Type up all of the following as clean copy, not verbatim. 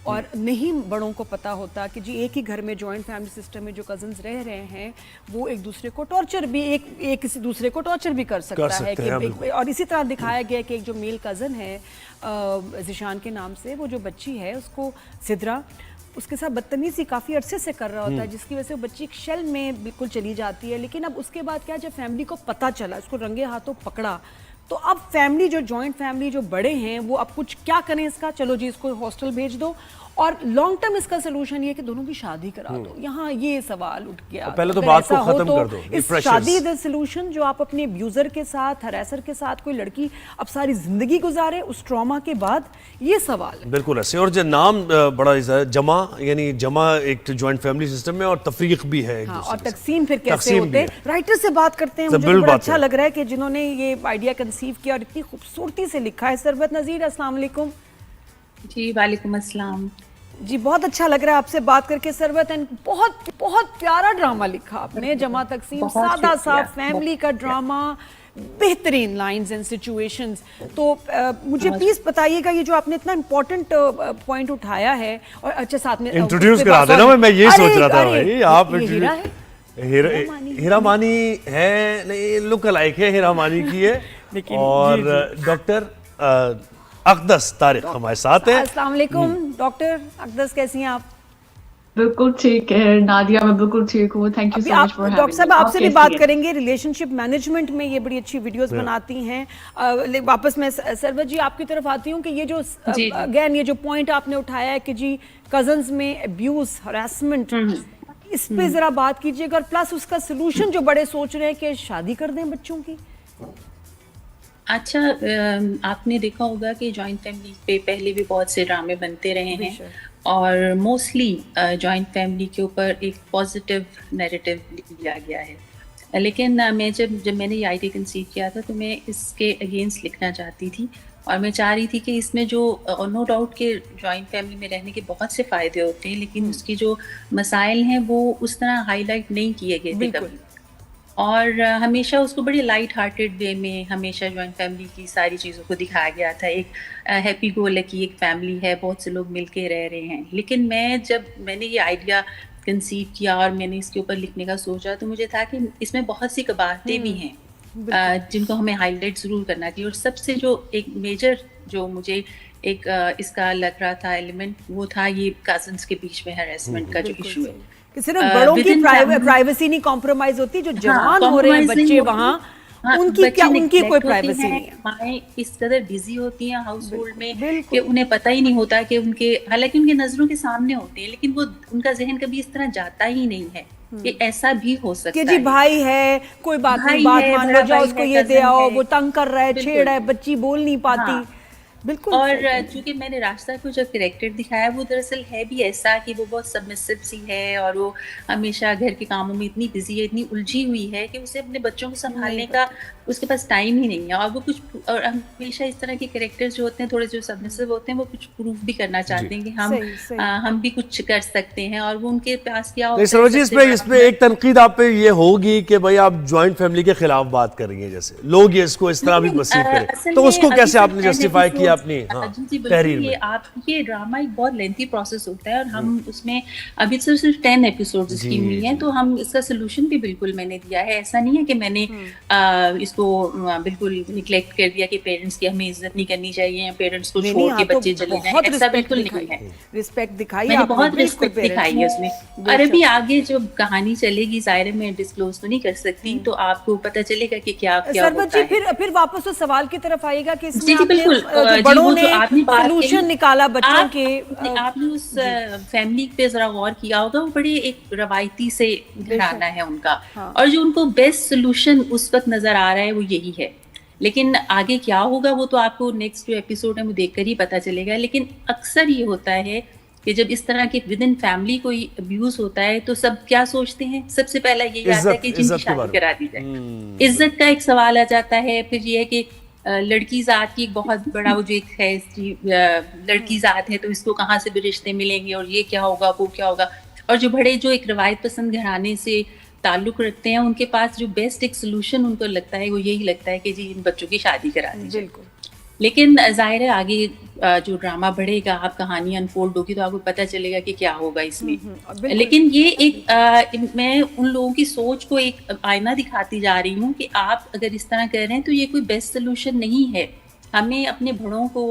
और नहीं बड़ों को पता होता कि जी एक ही घर में जॉइंट फैमिली सिस्टम में जो कजन्स रह रहे हैं वो एक दूसरे को टॉर्चर भी एक किसी दूसरे को टॉर्चर भी कर सकता है कि और इसी तरह दिखाया गया कि एक जो मेल कज़न है ज़िशान के नाम से, वो जो बच्ची है उसको सिद्रा उसके साथ बदतमीजी काफ़ी अरसे से कर रहा होता है, जिसकी वजह से वो बच्ची एक शेल में बिल्कुल चली जाती है। लेकिन अब उसके बाद क्या, जब फैमिली को पता चला, उसको रंगे हाथों पकड़ा, तो अब फैमिली जो जॉइंट फैमिली जो बड़े हैं वो अब कुछ क्या करें इसका, चलो जी इसको हॉस्टल भेज दो और लॉन्ग टर्म इसका सोल्यूशन ये है कि दोनों की शादी करा दो। यहाँ ये सवाल उठ गया, पहले तो बात को खत्म कर दो, इस शादी द सोल्यूशन जो आप अपने अब्यूजर के साथ, हरैसर के साथ कोई लड़की अब सारी जिंदगी गुजारे उस ट्रॉमा के बाद, ये सवाल बिल्कुल ऐसे। और जो नाम बड़ा जमा, यानी जमा एक जॉइंट फैमिली सिस्टम में और तफरीक भी है, हाँ, और तकसीम फिर कैसे होते हैं। राइटर से बात करते हैं, मुझे बड़ा अच्छा लग रहा है कि जिन्होंने ये आइडिया कंसीव किया और इतनी खूबसूरती से लिखा है, सरबत नज़ीर, अस्सलाम वालेकुम। जी वालेकुम अस्सलाम जी, बहुत अच्छा लग रहा है आपसे बात करके सरबत। एंड बहुत बहुत प्यारा ड्रामा लिखा आपने, जमा तकसीम, सादा साफ फैमिली का ड्रामा, बेहतरीन लाइंस एंड सिचुएशंस। तो मुझे प्लीज बताइएगा ये जो आपने इतना इम्पोर्टेंट पॉइंट उठाया है, और अच्छा साथ में इंट्रोड्यूस करा देना, मैं ये सोच रहा था भाई आप हीरा मानी है, नहीं लुक अलाइक है, हीरा मानी की है। और डॉक्टर अक़दस तारिक हमारे साथ हैं। अस्सलाम वालेकुम डॉक्टर अक़दस, कैसी हैं आप? बिल्कुल ठीक है नादिया, मैं बिल्कुल ठीक हूँ, thank you so much for having me. Doctor साहब आपसे भी बात करेंगे, रिलेशनशिप मैनेजमेंट में ये बड़ी अच्छी वीडियोस बनाती हैं। वापस मैं सरबत जी आपकी तरफ आती हूँ कि ये जो अगेन ये जो पॉइंट आपने उठाया है कि जी कजन्स में अब्यूज, हरासमेंट, इस पे जरा बात कीजिएगा, और प्लस उसका सोल्यूशन जो बड़े सोच रहे हैं कि शादी कर दें बच्चों की। अच्छा, आपने देखा होगा कि जॉइंट फैमिली पे पहले भी बहुत से ड्रामे बनते रहे हैं और मोस्टली जॉइंट फैमिली के ऊपर एक पॉजिटिव नैरेटिव लिया गया है। लेकिन मैं जब मैंने ये आइडिया कंसीव किया था तो मैं इसके अगेंस्ट लिखना चाहती थी, और मैं चाह रही थी कि इसमें जो नो डाउट के जॉइंट फैमिली में रहने के बहुत से फ़ायदे होते हैं, लेकिन उसकी जो मसाइल हैं वो उस तरह हाईलाइट नहीं किए गए थे कभी, और हमेशा उसको बड़ी लाइट हार्टेड वे में हमेशा जॉइंट फैमिली की सारी चीज़ों को दिखाया गया था। एक हैप्पी गो लकी एक फैमिली है, बहुत से लोग मिलके रह रहे हैं। लेकिन मैंने ये आइडिया कंसीव किया और मैंने इसके ऊपर लिखने का सोचा, तो मुझे था कि इसमें बहुत सी कबाहतें भी हैं जिनको हमें हाईलाइट ज़रूर करना चाहिए। और सबसे जो एक मेजर जो मुझे एक इसका लग रहा था एलिमेंट, वो था ये कजन्स के बीच में हरासमेंट का जो इशू है कि सिर्फ बड़ों की प्राइवेसी नहीं कॉम्प्रोमाइज होती, जो जवान हो रहे हैं बच्चे वहाँ, उनकी कोई प्राइवेसी नहीं है। माएँ इस कदर बिजी होती हैं हाउस होल्ड में कि उन्हें पता ही नहीं होता कि हालांकि उनके नजरों के सामने होते हैं, लेकिन वो उनका जहन कभी इस तरह जाता ही नहीं है कि ऐसा भी हो सकता है कि जी भाई है, कोई बात नहीं, बात मान लो, जाओ उसको ये दे आओ, वो तंग कर रहा है, छेड़ है, बच्ची बोल नहीं पाती। बिल्कुल। और चूंकि मैंने रास्ता को जो कैरेक्टर दिखाया वो दरअसल है भी ऐसा कि वो बहुत सबमिसिव सी है और वो हमेशा घर के कामों में इतनी बिजी है, इतनी उलझी हुई है कि उसे अपने बच्चों को संभालने का उसके पास टाइम ही नहीं है। और वो कुछ, और हमेशा इस तरह के कैरेक्टर्स जो होते हैं थोड़े जो सबमिसिव होते हैं, वो कुछ प्रूफ भी करना चाहते हैं कि हम भी कुछ कर सकते हैं, और वो उनके पास क्या होता है। इसमें एक तनकीद आप पे ये होगी कि भाई आप जॉइंट फैमिली के खिलाफ बात कर रही हैं, जैसे लोग ये इसको इस तरह भी परसीव करें, तो उसको कैसे आपने जस्टिफाई किया अपनी तहरीर में? ये ड्रामा एक बहुत लेंथी प्रोसेस होता है और हम उसमें अभी सिर्फ 10 एपिसोड्स की हुई हैं, तो हम इसका सोल्यूशन भी बिल्कुल मैंने दिया है। ऐसा नहीं है कि मैंने इसको बिल्कुल निग्लेक्ट कर दिया कि पेरेंट्स की हमें इज्जत नहीं करनी चाहिए, पेरेंट्स को छोड़ के बच्चे चले जाएं, ऐसा बिल्कुल नहीं है। रिस्पेक्ट दिखाई, मैंने बहुत रिस्पेक्ट दिखाई है उसमें। और अभी आगे जो कहानी चलेगी, ज़ाहिर है मैं डिस्क्लोज तो नहीं कर सकती, तो आपको पता चलेगा कि क्या क्या होता है। फिर वापस उस सवाल की तरफ आएगा कि बड़ों ने सॉल्यूशन निकाला बच्चों के। आपने उस फैमिली पे जरा गौर किया होगा, वो बड़े एक रवायती से घराना है उनका, और जो उनको बेस्ट सोल्यूशन उस वक्त नजर आ रहा है वो यही है। लेकिन आगे क्या होगा वो तो आपको नेक्स्ट जो एपिसोड है वो देखकर ही पता चलेगा। लेकिन अक्सर ये होता है कि जब इस तरह के विद इन फैमिली कोई अब्यूज होता है तो सब क्या सोचते हैं, सबसे पहला यही आता है कि जिनकी शादी करा दी जाए। इज्जत का एक सवाल आ जाता है। फिर ये है कि लड़की ज़ात की एक बहुत बड़ा वो जो एक है, लड़की ज़ात है तो इसको कहाँ से भी रिश्ते मिलेंगे, और ये क्या होगा वो क्या होगा। और जो बड़े जो एक रवायत पसंद घराने से ताल्लुक़ रखते हैं, उनके पास जो बेस्ट एक सोल्यूशन उनको लगता है वो यही लगता है कि जी इन बच्चों की शादी करा दी। बिल्कुल। लेकिन जाहिर है आगे जो ड्रामा बढ़ेगा, आप कहानी अनफोल्ड होगी तो आपको पता चलेगा कि क्या होगा इसमें। लेकिन ये एक मैं उन लोगों की सोच को एक आईना दिखाती जा रही हूँ कि आप अगर इस तरह कर रहे हैं तो ये कोई बेस्ट सोल्यूशन नहीं है। हमें अपने बड़ों को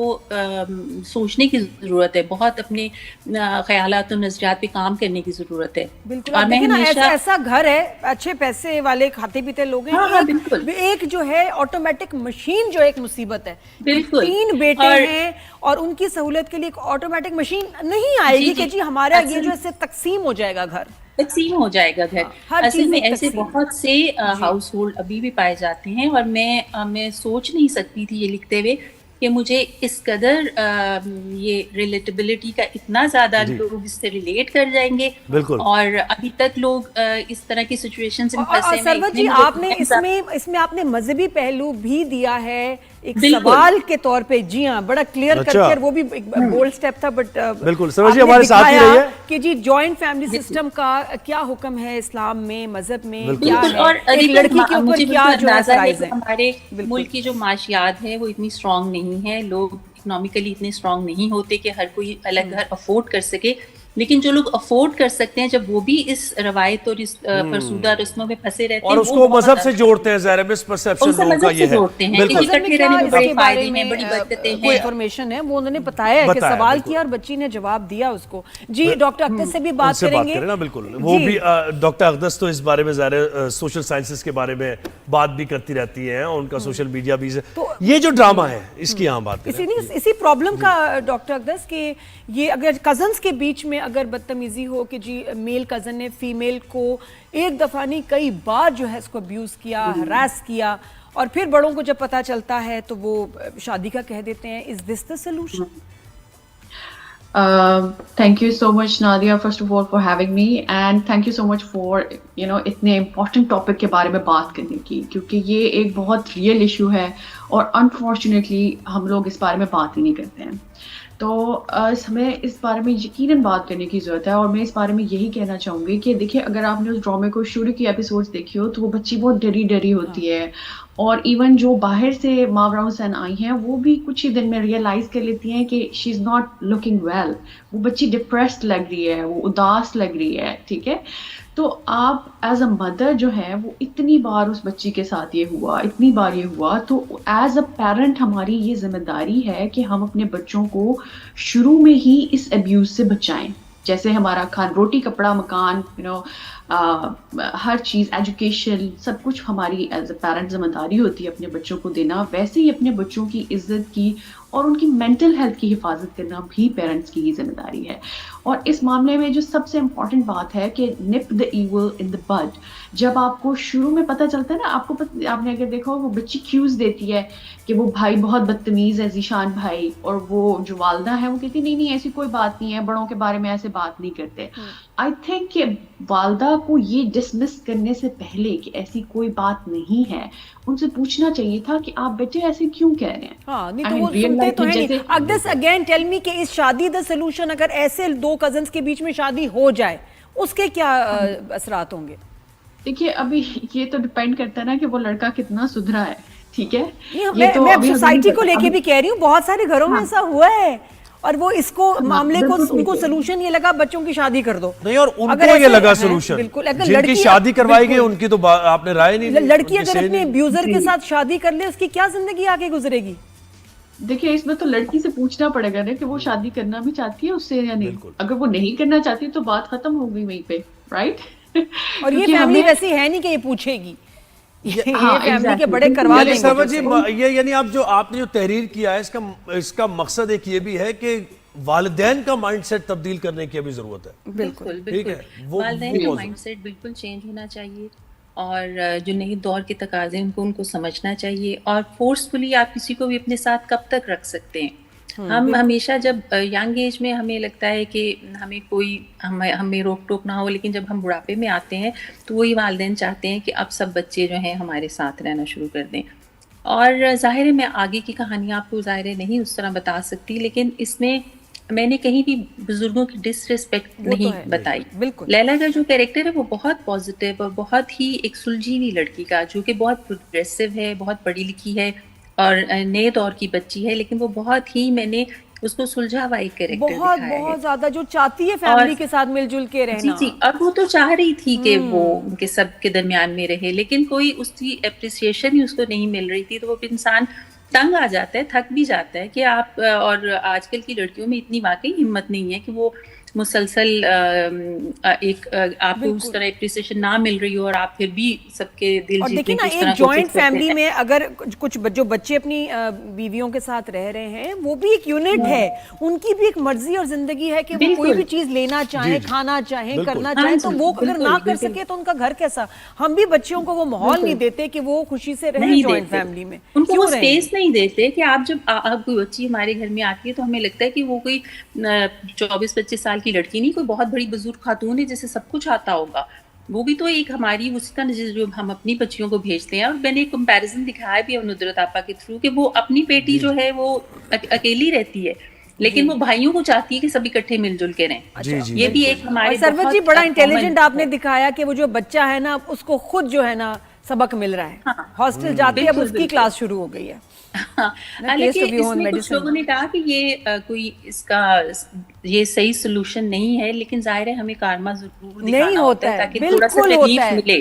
सोचने की ज़रूरत है, बहुत अपने ख़यालात और नज़रियात पे काम करने की ज़रूरत है। बिल्कुल, और मैं हमेशा ऐसा घर है, अच्छे पैसे वाले खाते पीते लोग हैं। हाँ, बिल्कुल। एक जो है ऑटोमेटिक मशीन जो एक मुसीबत है। बिल्कुल। 3 बेटे हैं और उनकी सहूलियत के लिए एक ऑटोमेटिक मशीन नहीं आएगी कि जी हमारा ये जो है तकसीम हो जाएगा घर, तकसीम हो जाएगा घर। असल में ऐसे बहुत से हाउस होल्ड अभी भी पाए जाते हैं और मैं सोच नहीं सकती थी ये लिखते हुए कि मुझे इस कदर ये रिलेटेबिलिटी का इतना ज्यादा लोग इससे रिलेट कर जाएंगे। और अभी तक लोग इस तरह की सिचुएशन में फंसे हैं। सरवत जी, आपने इसमें आपने मजहबी पहलू भी दिया है एक सवाल के तौर पे। जी हाँ, बड़ा क्लियर करके, वो भी एक बोल्ड स्टेप था, बट बिल्कुल सरवत जी हमारे साथ ही रहिए कि जी जॉइंट फैमिली सिस्टम का क्या हुक्म है इस्लाम में, मजहब में क्या है, और एक लड़की के ऊपर क्या जो है। हमारे मुल्क की जो माशियात है वो इतनी स्ट्रांग नहीं है, लोग इकोनॉमिकली इतने स्ट्रांग नहीं होते कि हर कोई अलग घर अफोर्ड कर सके। लेकिन जो लोग अफोर्ड कर सकते हैं, जब वो भी इस रवायत और इस फरसूदा रस्मों में फंसे रहते हैं और उसको मजहब से जोड़ते हैं, ज़ाहिर है मिसपरसेप्शन लोगों का ये है। बिल्कुल, इकट्ठे रहने के बड़े फायदे हैं, बड़ी बरकतें हैं। कोई इंफॉर्मेशन है वो उन्होंने बताया कि सवाल किया और बच्ची ने जवाब दिया उसको। जी, डॉक्टर अख्तर से भी बात करेंगे ना। बिल्कुल, वो भी डॉक्टर अख्तर तो इस बारे में ज़ाहिर सोशल साइंसेस के बारे में बात भी करती रहती हैं, उनका सोशल मीडिया भी। तो ये जो ड्रामा है इसकी यहाँ बात करें, इसी प्रॉब्लम का डॉक्टर अख्तर कि ये अगर कजन्स के बीच में अगर बदतमीजी हो कि जी मेल कजन ने फीमेल को एक दफा नहीं कई बार जो है इसको अब्यूज किया, हरास किया, और फिर बड़ों को जब पता चलता है तो वो शादी का कह देते हैं। Is this the solution? Thank you so much Nadia first of all for having me and thank you so much for इतने important topic के बारे में बात करने की, क्योंकि ये एक बहुत real issue है और unfortunately हम लोग इस बारे में बात ही नहीं करते हैं। तो हमें इस बारे में यकीनन बात करने की ज़रूरत है। और मैं इस बारे में यही कहना चाहूँगी कि देखिए, अगर आपने उस ड्रामे को शुरू की एपिसोड्स देखी हो तो वो बच्ची बहुत डरी होती है, और इवन जो बाहर से मावरा हुसैन आई हैं वो भी कुछ ही दिन में रियलाइज़ कर लेती हैं कि she is not looking well. वो बच्ची डिप्रेस्ड लग रही है, वो उदास लग रही है, ठीक है। तो आप एज अ मदर जो है वो इतनी बार उस बच्ची के साथ ये हुआ, इतनी बार ये हुआ, तो एज अ पेरेंट हमारी ये जिम्मेदारी है कि हम अपने बच्चों को शुरू में ही इस अब्यूज से बचाएं। जैसे हमारा खान रोटी कपड़ा मकान हर चीज़ एजुकेशन सब कुछ हमारी एज अ पेरेंट जिम्मेदारी होती है अपने बच्चों को देना, वैसे ही अपने बच्चों की इज्जत की और उनकी मेंटल हेल्थ की हिफाजत करना भी पेरेंट्स की ही जिम्मेदारी है। और इस मामले में जो सबसे इम्पॉर्टेंट बात है कि nip the evil in the bud. जब आपको शुरू में पता चलता है ना, आपने अगर देखा हो वो बच्ची क्यूज देती है कि वो भाई बहुत बदतमीज है, जीशान भाई, और वो जो वालदा है वो कहती नहीं ऐसी कोई बात नहीं है, बड़ों के बारे में ऐसे बात नहीं करते। आई थिंक कि वालदा को ये डिसमिस करने से पहले कि ऐसी कोई बात नहीं है, उनसे पूछना चाहिए था कि आप बेटे ऐसे क्यों कह रहे हैं। हाँ, नहीं तो वो सुनते तो है नहीं। अगदस अगेन टेल मी कि इस शादी द सॉल्यूशन, अगर ऐसे दो कजन्स के बीच में शादी हो जाए उसके क्या असरात होंगे? देखिए, अभी ये तो डिपेंड करता है ना कि वो लड़का कितना सुधरा है, ठीक है। मैं सोसाइटी को लेके भी कह रही हूँ, बहुत सारे घरों में ऐसा हुआ है और वो इसको मामले को उनको सलूशन ये लगा बच्चों की शादी कर दो। नहीं, और उनको ये लगा सलूशन, बिल्कुल, जिनकी शादी करवाई गई उनकी तो आपने राय नहीं। लड़की अगर अपने अब्यूजर के साथ शादी कर ले उसकी क्या जिंदगी आगे गुजरेगी? देखिए, इसमें तो लड़की से पूछना पड़ेगा ना कि वो शादी करना भी चाहती है उससे या नहीं। अगर वो नहीं करना चाहती तो बात खत्म हो गई वहीं पे, राइट। और ये फैमिली वैसी है नहीं कि ये पूछेगी, ये फैमिली के बड़े करवा देंगे। सरवत जी, ये यानी आपने जो तहरीर किया है इसका मकसद एक ये भी है कि वालिदैन का माइंडसेट तब्दील करने की अभी जरूरत है। बिल्कुल, ठीक है, वालिदैन का माइंडसेट बिल्कुल चेंज होना चाहिए और जो नए दौर के तकाजे उनको समझना चाहिए। और फोर्सफुली आप किसी को भी अपने साथ कब तक रख सकते हैं? हम हमेशा जब यंग एज में हमें लगता है कि हमें रोक टोक ना हो, लेकिन जब हम बुढ़ापे में आते हैं तो वही वालिदैन चाहते हैं कि अब सब बच्चे जो हैं हमारे साथ रहना शुरू कर दें। और ज़ाहिर है मैं आगे की कहानियाँ आपको ज़ाहिर है नहीं उस तरह बता सकती, लेकिन इसमें मैंने कहीं भी बुजुर्गों की डिसरिस्पेक्ट नहीं बताई। लैला का जो कैरेक्टर है वो बहुत पॉजिटिव और बहुत ही एक सुलझी हुई लड़की का, जो कि बहुत प्रोग्रेसिव है, बहुत पढ़ी लिखी है, और नए दौर की बच्ची है, लेकिन वो बहुत ही, मैंने उसको सुलझा हुआ एक कैरेक्टर बहुत दिखाया है। बहुत ज्यादा, जो चाहती है फैमिली के साथ मिलजुल के जी रहना। जी, और वो तो चाह रही थी कि वो उनके सबके दरमियान में रहे, लेकिन कोई उसकी एप्रिसिएशन ही उसको नहीं मिल रही थी। तो वो इंसान तंग आ जाता है, थक भी जाता है कि आप, और आजकल की लड़कियों में इतनी वाकई हिम्मत नहीं है कि वो मुसलसल आपको उस तरह एप्रिसिएशन ना मिल रही हो और आप फिर भी सबके दिल और जीतने देखिए की ना, उस तरह एक जॉइंट कोशिश करते फैमिली हैं। में अगर कुछ जो बच्चे अपनी बीवियों के साथ रह रहे हैं, वो भी एक यूनिट है, उनकी भी एक मर्जी और जिंदगी है कि वो कोई बिल्कुल। भी चीज लेना चाहे, जी। खाना चाहे, बिल्कुल। करना हाँ चाहे, जी, तो वो अगर बिल्कुल, ना कर बिल्कुल। सके तो उनका घर कैसा। हम भी बच्चियों को वो माहौल नहीं देते कि वो खुशी से रहे नहीं जॉइंट देते, फैमिली में। उनको क्यों वो रहेंगे? स्पेस नहीं देते कि आप जब आप कोई बच्ची हमारे घर में आती है तो हमें लगता है कि वो कोई 24-25 साल की लड़की नहीं, कोई बहुत बड़ी बुजुर्ग खातून है जिसे सब कुछ आता होगा। वो भी तो एक हमारी उसी तरह जो हम अपनी बच्चियों को भेजते हैं। और मैंने एक कंपैरिजन दिखाया भी है नुदरत आपा के थ्रू कि वो अपनी बेटी जो है वो अकेली रहती है, लेकिन वो भाइयों को चाहती है कि सब इकट्ठे मिलजुल के रहें। जी, जी, ये भी बिल्कुल। एक हमारे और सरवत जी, बहुत बड़ा common इंटेलिजेंट आपने है। दिखाया कि वो जो बच्चा है ना, उसको खुद जो है ना सबक मिल रहा है। हाँ। हॉस्टल जाती है, अब बिल्कुल, उसकी बिल्कुल। क्लास शुरू हो गई है। हाँ, ना, हालांकि taste of your own इसमें कुछ medicine। लोगों ने कहा कि ये कोई इसका ये सही सोल्यूशन नहीं है, लेकिन जाहिर है हमें कारमा जरूर नहीं दिखाना होता है है, ताकि थोड़ा सा बिल्कुल होता रिलीफ है, मिले।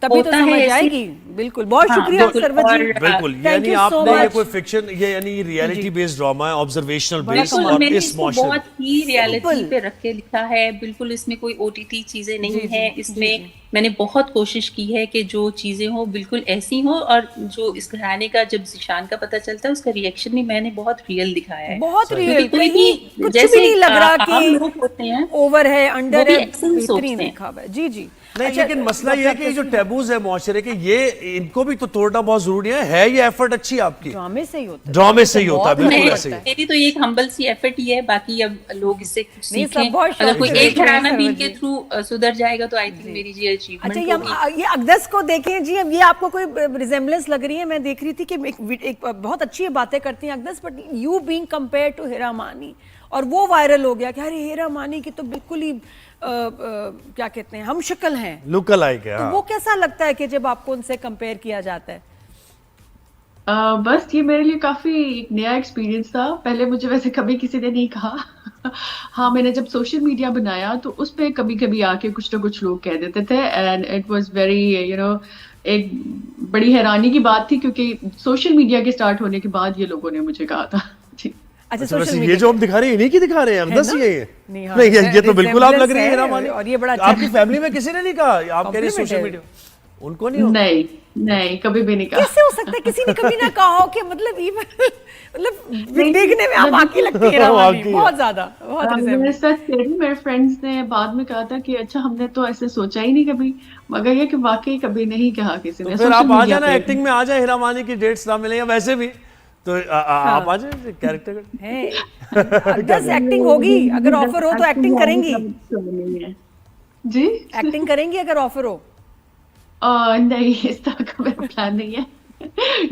तभी तो होता है समझ ऐसे। आएगी। बिल्कुल, बहुत हाँ, शुक्रिया बिल्कुल। सरवत जी। और, बिल्कुल, Thank यानी you so आपने ये much। कोई फिक्शन, ये यानी रियलिटी बेस्ड ड्रामा है, ऑब्जर्वेशनल बड़ा बेस्ड, कमाल। बिल्कुल और मैंने इस इसको माशरे बहुत ही रियलिटी Simple। पे रख के लिखा है। बिल्कुल इसमें कोई ओटीटी चीजें नहीं जी, है। जी, इसमें जी। मैंने बहुत कोशिश की है कि जो चीजें हो बिल्कुल ऐसी हो, और जो इस घराने का जब जिशान का पता चलता है उसका रिएक्शन भी मैंने बहुत रियल दिखाया है। बहुत सही। रियल, क्योंकि कोई कहीं भी कुछ भी जैसे नहीं लग रहा आम कि लोग होते हैं ओवर है, वो अंडर भी है, ऐसे ही बेहतरीन सोचते हैं। लिखा हुआ है। जी जी। नहीं, अच्छा, लेकिन मसला ये है कि ये जो डॉक्टर टैबूज है मुआशरे के, ये इनको भी तो तोड़ना बहुत जरूरी है ये एफर्ट अच्छी आपकी? ड्रामे से ही होता है। ड्रामे से ही होता है, बहुत बिल्कुल मजा ऐसे ही। आता है। मेरी तो एक हम्बल सी एफर्ट ही है, बाकी अब लोग इससे कुछ नहीं, सब सीखें। बहुत अगर शौक कोई से एक देख रहे हैं घराना भी सरवत इनके जी। थ्रू सुधर जाएगा तो आई थिंक मेरी ये अच्छा, अचीवमेंट ये होगी। ये अकदस को देखें जी। अब ये आपको कोई रिजेम्बलेंस लग रही है? मैं देख रही थी कि एक बहुत अच्छी बातें करती हैं Aqdas, but you being compare to Heera Mani, और वो वायरल हो गया कि अरे हीरा मानी की तो बिल्कुल ही क्या कहते हैं, हम शक्ल हैं। लुक अलाइक है, तो हाँ। वो कैसा लगता है कि जब आपको उनसे कंपेयर किया जाता है? बस ये मेरे लिए काफी एक नया एक्सपीरियंस था। पहले मुझे वैसे कभी किसी ने नहीं कहा। हाँ, मैंने जब सोशल मीडिया बनाया तो उस पे कभी कभी आके कुछ ना कुछ लोग कह देते थे, एंड इट वाज वेरी एक बड़ी हैरानी की बात थी, क्योंकि सोशल मीडिया के स्टार्ट होने के बाद ये लोगों ने मुझे कहा था। जी। अच्छा, अच्छा, सोशल वैसे ये मीडिया जो हम दिखा रहे हैं इन्हीं की दिखा रहे हैं, है अकदस ना? ही है ये? नहीं, हाँ, नहीं, ये तो बिल्कुल आप लग रही है resemblance हीरा है, मानी। और ये बड़ा अच्छा आपकी फैमिली में किसी ने नहीं कहा आप कह रहे हैं Compliment सोशल है। मीडिया? उनको नहीं हो? नहीं नहीं, कभी भी नहीं कहा। कैसे हो सकता है किसी ने कभी ना कहा हो कि मतलब even मतलब देखने में आप मतलब आके लगती है हीरा मानी, वाकई है। बहुत ज्यादा, बहुत मैंने resemblance। सच कह रही, मेरे फ्रेंड्स ने बाद में कहा था कि अच्छा हमने तो ऐसे सोचा ही नहीं कभी, मगर ये कि वाकई कभी नहीं कहा किसी तो ने। फिर सोशल आप आ मीडिया जाना, पे एक्टिंग में आ जाए, हीरा मानी की डेट्स ना मिले या वैसे भी तो आप आ जाए कैरेक्टर का। है, अकदस एक्टिंग होगी, अगर ऑफर हो तो एक्टिंग करेंगी? नहीं है जी। एक्टिंग करेंगी अगर ऑफर हो? नहीं, इस तरह का मेरा प्लान नहीं है।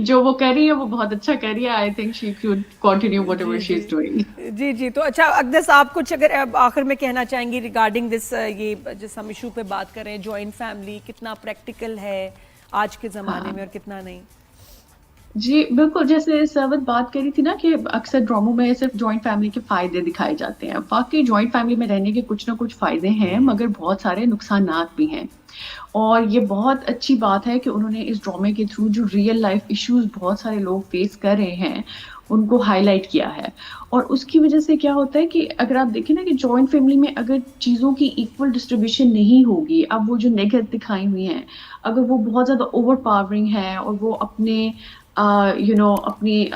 जो वो कर रही है वो बहुत अच्छा कर रही है। I think she should continue whatever she is doing. जी जी। तो अच्छा अकदस, आप कुछ अगर अब आखिर में कहना चाहेंगी रिगार्डिंग दिस, ये जिस हम इशू पे बात कर रहे हैं, जॉइंट फैमिली कितना प्रैक्टिकल है आज के जमाने में और कितना नहीं? जी बिल्कुल, जैसे सरवत बात करी थी ना कि अक्सर ड्रामों में सिर्फ जॉइंट फैमिली के फायदे दिखाए जाते हैं। वाकई जॉइंट फैमिली में रहने के कुछ ना कुछ फायदे हैं, मगर बहुत सारे नुकसानात भी हैं। और ये बहुत अच्छी बात है कि उन्होंने इस ड्रामे के थ्रू जो रियल लाइफ इश्यूज बहुत सारे लोग फेस कर रहे हैं उनको हाईलाइट किया है। और उसकी वजह से क्या होता है कि अगर आप देखें ना कि जॉइंट फैमिली में अगर चीज़ों की इक्वल डिस्ट्रीब्यूशन नहीं होगी, अब वो जो नेगेटिव दिखाई हुई हैं, अगर वो बहुत ज़्यादा ओवर पावरिंग है और वो अपने अपनी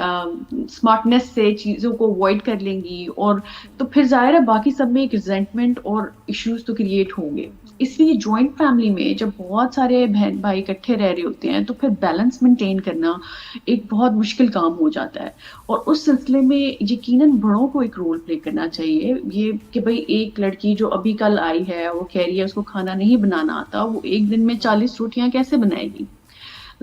स्मार्टनेस से चीज़ों को अवॉइड कर लेंगी, और तो फिर जाहिर है बाकी सब में एक रिजेंटमेंट और इश्यूज तो क्रिएट होंगे। इसलिए जॉइंट फैमिली में जब बहुत सारे बहन भाई इकट्ठे रह रहे होते हैं तो फिर बैलेंस मेंटेन करना एक बहुत मुश्किल काम हो जाता है। और उस सिलसिले में यकीनन बड़ों को एक रोल प्ले करना चाहिए। ये कि भाई एक लड़की जो अभी कल आई है वो कह रही है उसको खाना नहीं बनाना आता, वो एक दिन में 40 रोटियां कैसे बनाएगी?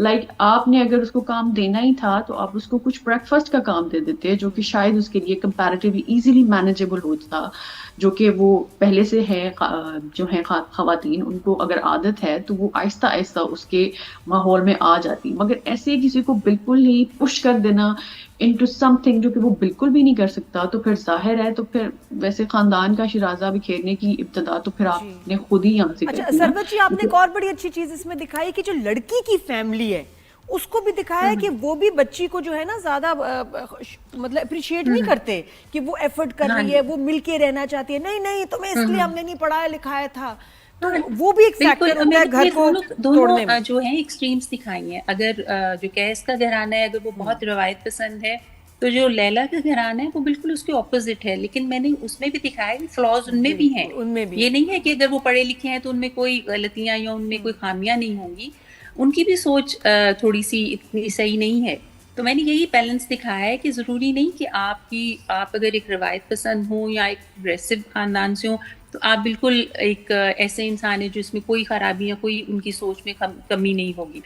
लाइक आपने अगर उसको काम देना ही था तो आप उसको कुछ ब्रेकफास्ट का काम दे देते, जो कि शायद उसके लिए कंपैरेटिवली इजीली मैनेजेबल होता, जो कि वो पहले से है जो है खवातीन, उनको अगर आदत है तो वो आहिस्ता आहिस्ता उसके माहौल में आ जाती। मगर ऐसे किसी को बिल्कुल ही पुश कर देना इनटू समथिंग जो कि वो बिल्कुल भी नहीं कर सकता, तो फिर जाहिर है, तो फिर वैसे खानदान का शिराजा बिखेरने की इब्तिदा तो फिर आपने खुद ही यहाँ से अच्छा कर दी ना। सरबत जी, आपने एक और बड़ी अच्छी चीज इसमें दिखाई कि जो लड़की की फैमिली है उसको भी दिखाया है कि वो भी बच्ची को जो है ना ज्यादा मतलब अप्रिशिएट नहीं करते कि वो एफर्ट कर रही है, वो मिलके रहना चाहती है। नहीं नहीं, तुम्हें इसलिए हमने नहीं पढ़ाया लिखाया था। तो वो भी एक फैक्टर होता है घर को तोड़ने में। जो है एक्सट्रीम्स दिखाई हैं। अगर जो कैस का घराना है, अगर वो बहुत रवायत पसंद है, तो जो लैला का घराना है वो बिल्कुल उसके ऑपोजिट है। लेकिन मैंने उसमें भी दिखाया कि फ्लॉज उनमें भी हैं। उनमें भी ये नहीं है कि अगर वो पढ़े लिखे हैं तो उनमें कोई गलतियां या उनमें कोई खामियां नहीं होंगी। उनकी भी सोच थोड़ी सी इतनी सही नहीं है। तो मैंने यही बैलेंस दिखाया है कि ज़रूरी नहीं कि आप अगर एक रवायत पसंद हो या एक प्रोग्रेसिव खानदान से हो तो आप बिल्कुल एक ऐसे इंसान है जो इसमें कोई खराबी या कोई उनकी सोच में कमी नहीं होगी।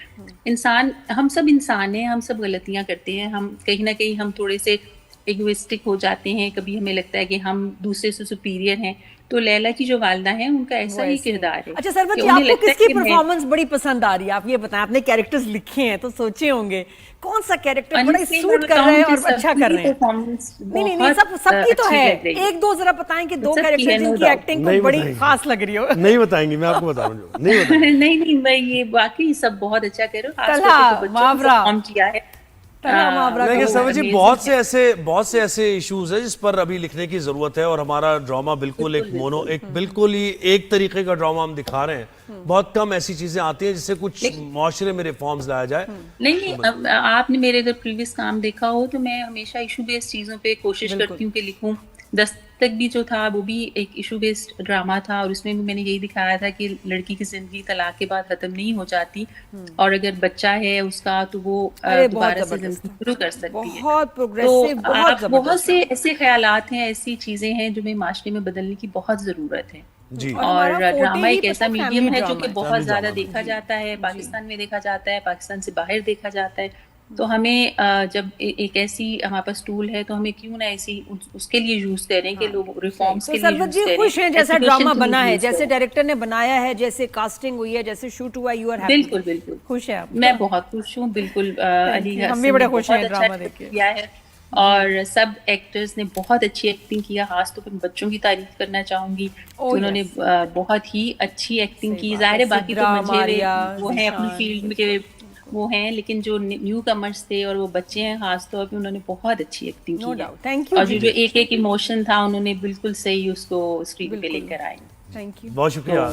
इंसान, हम सब इंसान हैं, हम सब गलतियां करते हैं, हम कहीं ना कहीं हम थोड़े से इगोइस्टिक हो जाते हैं, कभी हमें लगता है कि हम दूसरे से सुपीरियर हैं। तो लैला की जो वालदा है उनका ऐसा ही किरदार है। अच्छा सरबत जी, आपको किसकी परफॉर्मेंस बड़ी पसंद आ रही है? आप ये बताएं, आपने कैरेक्टर्स लिखे हैं तो सोचे होंगे कौन सा कैरेक्टर बड़ा सूट कर रहे हैं और अच्छा कर रहे हैं? नहीं नहीं, सबकी तो है, एक दो जरा बताएं कि दो कैरेक्टर जिनकी एक्टिंग को बड़ी खास लग रही हो। नहीं बताएंगे, मैं आपको बता रहा हूँ, नहीं बताएंगे। नहीं मैं ये बाकी सब बहुत अच्छा कर रहे हो, परफॉर्म किया है। लेकिन समझ जी, बहुत से ऐसे इश्यूज है जिस पर अभी लिखने की जरूरत है, और हमारा ड्रामा बिल्कुल बिल्कुल ही एक तरीके का ड्रामा हम दिखा रहे हैं। बहुत कम ऐसी चीजें आती हैं जिससे कुछ माशरे में रिफॉर्म्स लाया जाए। नहीं, आपने मेरे अगर प्रीवियस काम देखा हो तो मैं हमेशा इशू बेस्ड चीजों पे कोशिश करती हूँ कि लिखूं। दस्तक भी जो था वो भी एक इशू बेस्ड ड्रामा था, और उसमें भी मैंने यही दिखाया था कि लड़की की जिंदगी तलाक के बाद खत्म नहीं हो जाती, और अगर बच्चा है उसका तो वो दोबारा से जिंदगी शुरू कर सकती है। बहुत प्रोग्रेसिव, बहुत से ऐसे ख्यालात हैं, ऐसी चीजें हैं जो हमें माशरे में बदलने की बहुत जरूरत है जी। और ड्रामा एक ऐसा मीडियम है जो कि बहुत ज्यादा देखा जाता है, पाकिस्तान में देखा जाता है, पाकिस्तान से बाहर देखा जाता है। तो हमें जब एक ऐसी हमारे पास टूल है तो हमें क्यों ना ऐसी उसके लिए यूज करें कि लोग रिफॉर्म्स के लिए यूज करें। खुश हैं जैसा ड्रामा बना है, जैसे डायरेक्टर ने बनाया है, जैसे कास्टिंग हुई है, जैसे शूट हुआ, यू आर हैप्पी? बिल्कुल खुश है आप? मैं बहुत खुश हूँ, बिल्कुल। अली हम भी बड़े खुश हैं ड्रामा देख के। किया है और सब एक्टर्स ने बहुत अच्छी एक्टिंग किया। खास तौर पर बच्चों की तारीफ करना चाहूंगी, उन्होंने बहुत ही अच्छी एक्टिंग की। जाहिर है बाकी तो मुझे वो है अपनी फील्ड के वो हैं, लेकिन जो न्यू कमर्स थे और वो बच्चे हैं खास तौर पे, उन्होंने बहुत अच्छी एक्टिंग की है। Thank you. और जो एक इमोशन था उन्होंने बिल्कुल सही उसको स्क्रीन पे लेकर आए। थैंक यू, बहुत शुक्रिया।